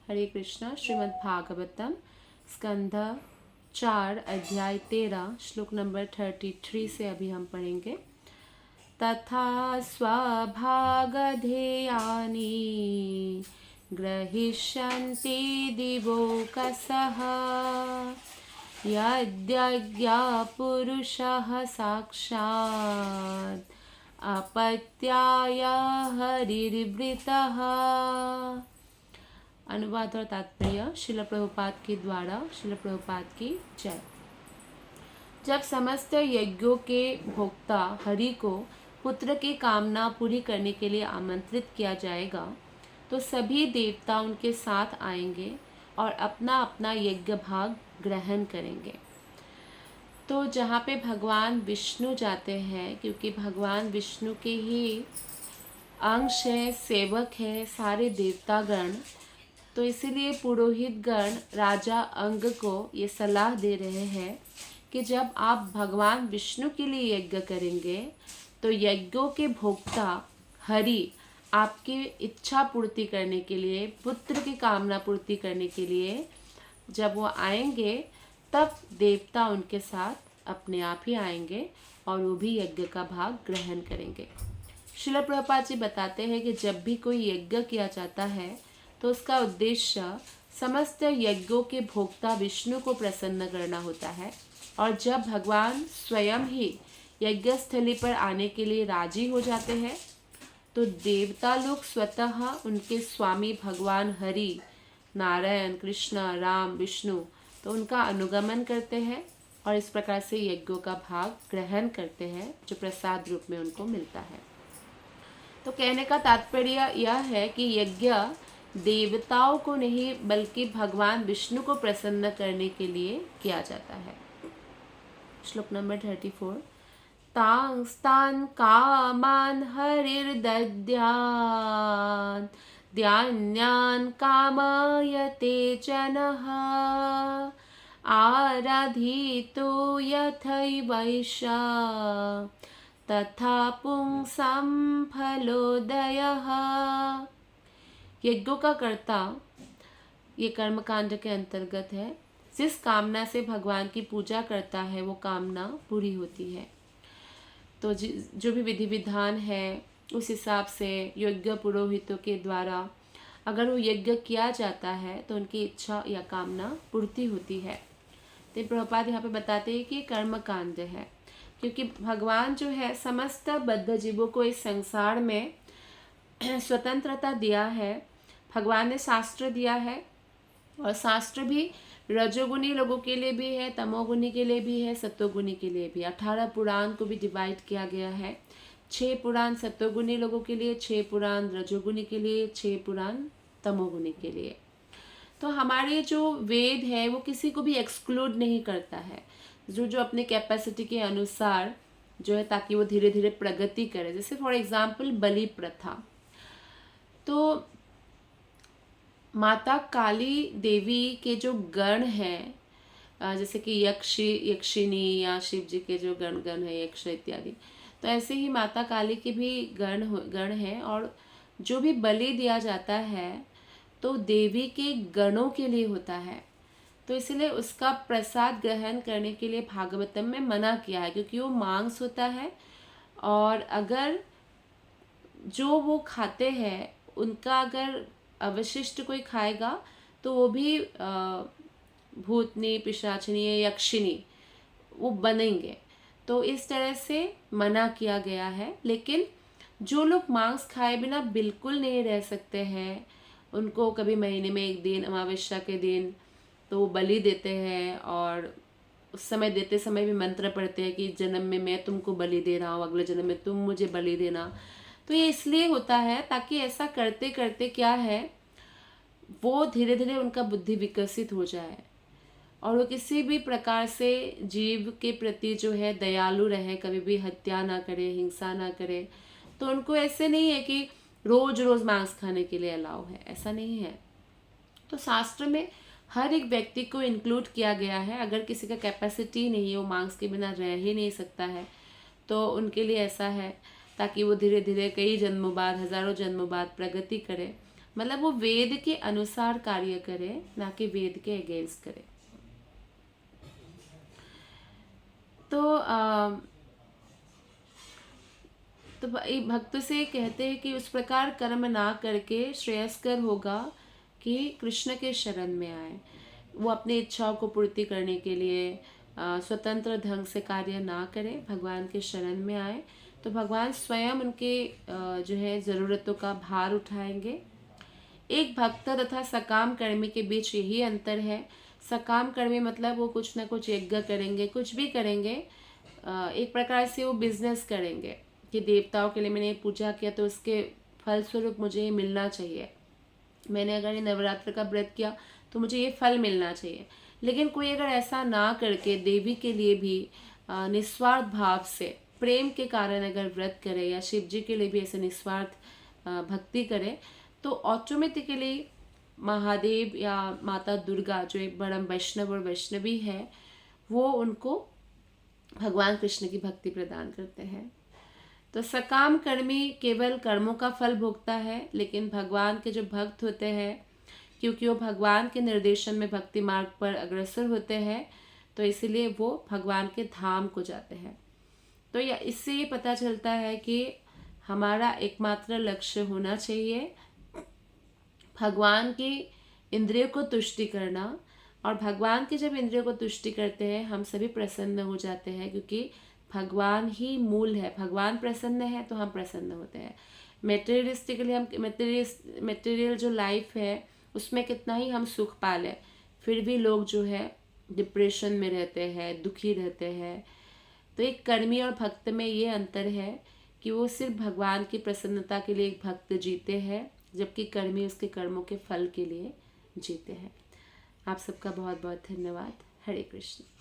हरे कृष्णा। श्रीमद् भागवतम स्कंध 4 अध्याय 13 श्लोक नंबर 33 से अभी हम पढ़ेंगे। तथा स्वभागधेयानि ग्रहीष्यन्ति दिवोकसः यद्यज्ञा पुरुषः साक्षात् अपत्याय हरिर्वृतः। अनुवाद और तात्पर्य। श्रील प्रभुपाद के द्वारा श्रील प्रभुपाद की जय। जब समस्त यज्ञों के भोक्ता हरि को पुत्र की कामना पूरी करने के लिए आमंत्रित किया जाएगा तो सभी देवता उनके साथ आएंगे और अपना अपना यज्ञ भाग ग्रहण करेंगे। तो जहाँ पे भगवान विष्णु जाते हैं, क्योंकि भगवान विष्णु के ही अंश हैं, सेवक हैं सारे देवतागण, तो इसीलिए पुरोहित गण राजा अंग को ये सलाह दे रहे हैं कि जब आप भगवान विष्णु के लिए यज्ञ करेंगे तो यज्ञों के भोक्ता हरि आपकी इच्छा पूर्ति करने के लिए, पुत्र की कामना पूर्ति करने के लिए जब वो आएंगे तब देवता उनके साथ अपने आप ही आएंगे और वो भी यज्ञ का भाग ग्रहण करेंगे। श्रील प्रभुपाद जी बताते हैं कि जब भी कोई यज्ञ किया जाता है तो उसका उद्देश्य समस्त यज्ञों के भोक्ता विष्णु को प्रसन्न करना होता है। और जब भगवान स्वयं ही यज्ञ स्थली पर आने के लिए राजी हो जाते हैं तो देवता लोग स्वतः उनके स्वामी भगवान हरि, नारायण, कृष्ण, राम, विष्णु, तो उनका अनुगमन करते हैं और इस प्रकार से यज्ञों का भाग ग्रहण करते हैं जो प्रसाद रूप में उनको मिलता है। तो कहने का तात्पर्य यह है कि यज्ञ देवताओं को नहीं बल्कि भगवान विष्णु को प्रसन्न करने के लिए किया जाता है। श्लोक नंबर 34। तांस्तान कामान हरिर्दद्यात् ध्यान्यान् कामयते जनः आराधितो यथैवैषा तथा पुंसां फलोदयः। यज्ञों का कर्ता ये कर्मकांड के अंतर्गत है। जिस कामना से भगवान की पूजा करता है वो कामना पूरी होती है। तो जो भी विधि विधान है उस हिसाब से यज्ञ पुरोहितों के द्वारा अगर वो यज्ञ किया जाता है तो उनकी इच्छा या कामना पूर्ति होती है। तो प्रभुपाद यहाँ पे बताते हैं कि ये कर्मकांड है, क्योंकि भगवान जो है समस्त बद्ध जीवों को इस संसार में स्वतंत्रता दिया है। भगवान ने शास्त्र दिया है और शास्त्र भी रजोगुणी लोगों के लिए भी है, तमोगुणी के लिए भी है, सत्वगुणी के लिए भी। 18 पुराण को भी डिवाइड किया गया है। 6 पुराण सत्वगुणी लोगों के लिए, 6 पुराण रजोगुणी के लिए, 6 पुराण तमोगुणी के लिए। तो हमारे जो वेद है वो किसी को भी एक्सक्लूड नहीं करता है, जो जो अपने कैपेसिटी के अनुसार जो है, ताकि वो धीरे धीरे प्रगति करे। जैसे फॉर एग्जाम्पल बलि प्रथा। तो माता काली देवी के जो गण हैं, जैसे कि यक्षिणी या शिव जी के जो गण है यक्ष इत्यादि, तो ऐसे ही माता काली के भी गण हैं। और जो भी बलि दिया जाता है तो देवी के गणों के लिए होता है। तो इसलिए उसका प्रसाद ग्रहण करने के लिए भागवतम में मना किया है, क्योंकि वो मांस होता है और अगर जो वो खाते हैं उनका अगर अवशिष्ट कोई खाएगा तो वो भी भूतनी, पिशाचिनी या यक्षिणी वो बनेंगे। तो इस तरह से मना किया गया है। लेकिन जो लोग मांस खाए बिना बिल्कुल नहीं रह सकते हैं, उनको कभी महीने में एक दिन अमावस्या के दिन तो वो बलि देते हैं और उस समय देते समय भी मंत्र पढ़ते हैं कि जन्म में मैं तुमको बलि दे रहा हूँ, अगले जन्म में तुम मुझे बलि देना। तो ये इसलिए होता है ताकि ऐसा करते करते क्या है, वो धीरे धीरे उनका बुद्धि विकसित हो जाए और वो किसी भी प्रकार से जीव के प्रति जो है दयालु रहे, कभी भी हत्या ना करे, हिंसा ना करे। तो उनको ऐसे नहीं है कि रोज रोज मांस खाने के लिए अलाउ है, ऐसा नहीं है। तो शास्त्र में हर एक व्यक्ति को इंक्लूड किया गया है। अगर किसी का कैपेसिटी नहीं है, वो मांस के बिना रह ही नहीं सकता है, तो उनके लिए ऐसा है ताकि वो धीरे धीरे कई जन्मों बाद, हजारों जन्मों बाद प्रगति करे। मतलब वो वेद के अनुसार कार्य करे, ना कि वेद के अगेंस्ट करे। तो भक्त से कहते हैं कि उस प्रकार कर्म ना करके श्रेयस्कर होगा कि कृष्ण के शरण में आए। वो अपनी इच्छाओं को पूर्ति करने के लिए स्वतंत्र ढंग से कार्य ना करें, भगवान के शरण में आए, तो भगवान स्वयं उनके जो है ज़रूरतों का भार उठाएंगे। एक भक्त तथा सकाम कर्मी के बीच यही अंतर है। सकाम कर्मी मतलब वो कुछ ना कुछ यज्ञ करेंगे, कुछ भी करेंगे, एक प्रकार से वो बिजनेस करेंगे कि देवताओं के लिए मैंने पूजा किया तो उसके फलस्वरूप मुझे ये मिलना चाहिए। मैंने अगर ये नवरात्र का व्रत किया तो मुझे ये फल मिलना चाहिए। लेकिन कोई अगर ऐसा ना करके देवी के लिए भी निस्वार्थ भाव से प्रेम के कारण अगर व्रत करे, या शिव जी के लिए भी ऐसे निस्वार्थ भक्ति करे, तो ऑटोमेटिकली महादेव या माता दुर्गा जो एक बड़ा वैष्णव और वैष्णवी है, वो उनको भगवान कृष्ण की भक्ति प्रदान करते हैं। तो सकाम कर्मी केवल कर्मों का फल भोगता है, लेकिन भगवान के जो भक्त होते हैं, क्योंकि वो भगवान के निर्देशन में भक्ति मार्ग पर अग्रसर होते हैं, तो इसीलिए वो भगवान के धाम को जाते हैं। तो इससे ये पता चलता है कि हमारा एकमात्र लक्ष्य होना चाहिए भगवान की इंद्रियों को तुष्टि करना। और भगवान की जब इंद्रियों को तुष्टि करते हैं, हम सभी प्रसन्न हो जाते हैं, क्योंकि भगवान ही मूल है। भगवान प्रसन्न है तो हम प्रसन्न होते हैं। मेटेरियलिस्टिकली हम मेटेरियल जो लाइफ है उसमें कितना ही हम सुख पा लें, फिर भी लोग जो है डिप्रेशन में रहते हैं, दुखी रहते हैं। तो एक कर्मी और भक्त में ये अंतर है कि वो सिर्फ भगवान की प्रसन्नता के लिए एक भक्त जीते हैं, जबकि कर्मी उसके कर्मों के फल के लिए जीते हैं। आप सबका बहुत बहुत धन्यवाद। हरे कृष्ण।